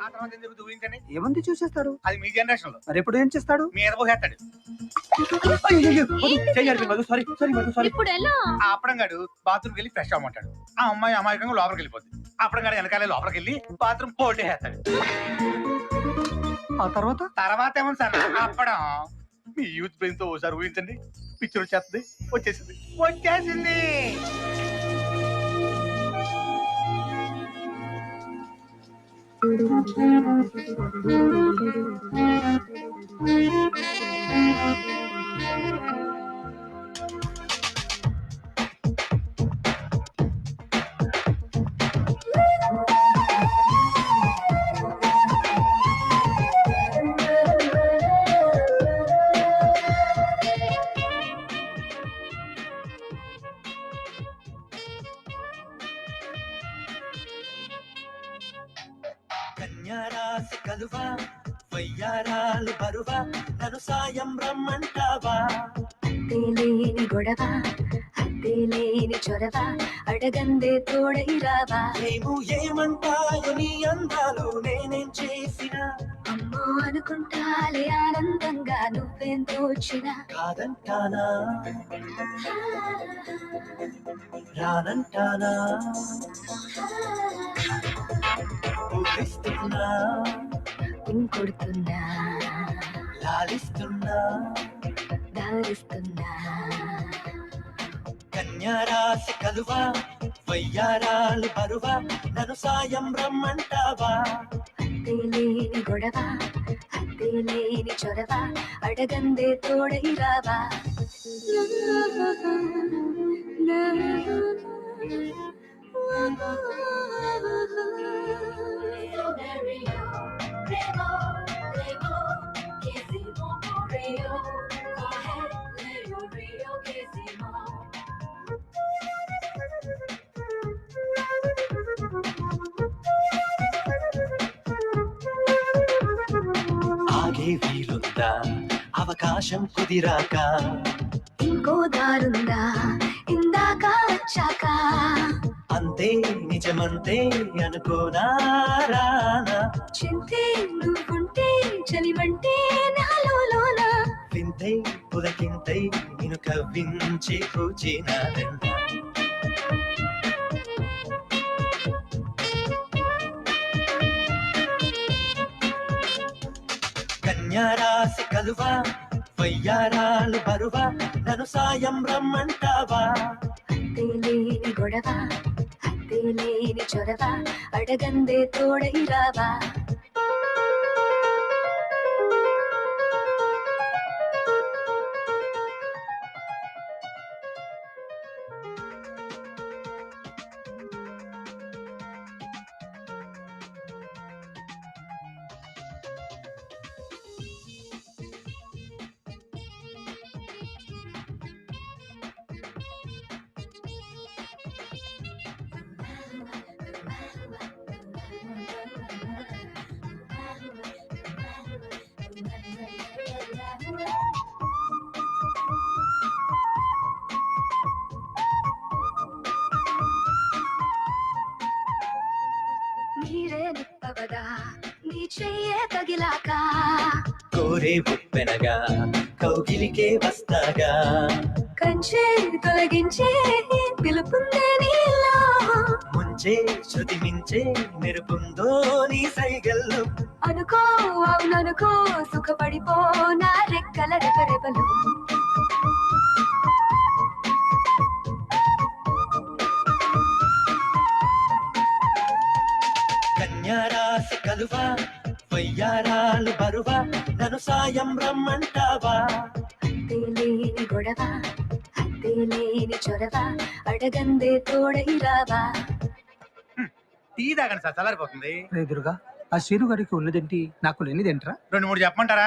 ఆ తర్వాత ఏం జరుగుతుంది ఊహించండి. ఏముంది చూసేస్తాడు. అది మీ జనరేషన్ లో. మరి ఎప్పుడు ఏం చేస్తాడు? మీ ఎదబోసేస్తాడు. ఇప్పుడు ఎలా? ఆ అప్పడం గాడు బాత్రూమ్కి వెళ్ళి ఫ్రెష్ అవ్వమంటాడు. ఆ అమ్మాయి అమాయకంగా లోపలికి వెళ్ళిపోద్ది. అప్పడం గాడు వెనకాలే లోపలికి వెళ్ళి బాత్రూమ్ పోటేస్తాడు. ఆ తర్వాత తర్వాత ఏమో సార్ అప్పడం మీ యూత్ బ్రెయిన్ తో ఓసారి ఊహించండి. పిక్చర్ వచ్చేసింది. కన్యారాశి కలువా వయ్యారాలు బరువా నన్ను సాయం రమ్మంటావా తేలేని గొడవ తేలేని చొరవ అడగందే తోడై రావా మేము ఏమంటాయో నీ అందాలు నేనేం చేసినా అమ్మో అనుకుంటాలే ఆనందంగా నువ్వేం తోచినా కాదంటానా రానంటానా ఊపిస్తున్నా కొడుతున్నా లాలిస్తున్నా దారిస్తున్నా కన్యారాశి కలువా వయ్యారాలు బరువా నన్ను సాయం రమ్మంటావా తేలేని గొడవ తేలేని చొరవ అడగందే తోడై రావా ఆగే వీలుందా అవకాశం కుదిరాక ఇంకో దారుందా ఇందాక వచ్చాక అంతే నిజమంతే అనుకోనా రానా చింతే నువ్వుంటే చలిమంటే నాలోన వింతే పులకింతై నిన్ను కవ్వించి కూచినాదంట కన్యారాశి కలువా వయ్యారాలు బరువా నన్ను సాయం రమ్మంటావా తేలేని గొడవ తేలేని చొరవ అడగందే తోడై రావా నీరే నిప్పవదా నీ చెయ్యే తగిలాక కోరే ఉప్పెనగా కౌగిలికే వస్తాగా కంచే తొలగించే పిలుపుందే నీలో ముంచే శృతి మించే మెరుపుందో నీ సైగల్లో అనుకో అవుననుకో సుఖపడిపో నా రెక్కల రెపరెపలు కన్యారాశి కలువా వయ్యారాలు బరువా నన్ను సాయం రమ్మంటావా తేలేని గొడవ తేలేని చొరవ అడగందే తోడై రావా టీ తాగండి సార్ చల్లారిపోతుంది. ఎదురుగా ఆ శ్రీను గారికి ఉన్నదేంటి నాకు లేనిదేంట్రా? 2-3 చెప్పమంటారా?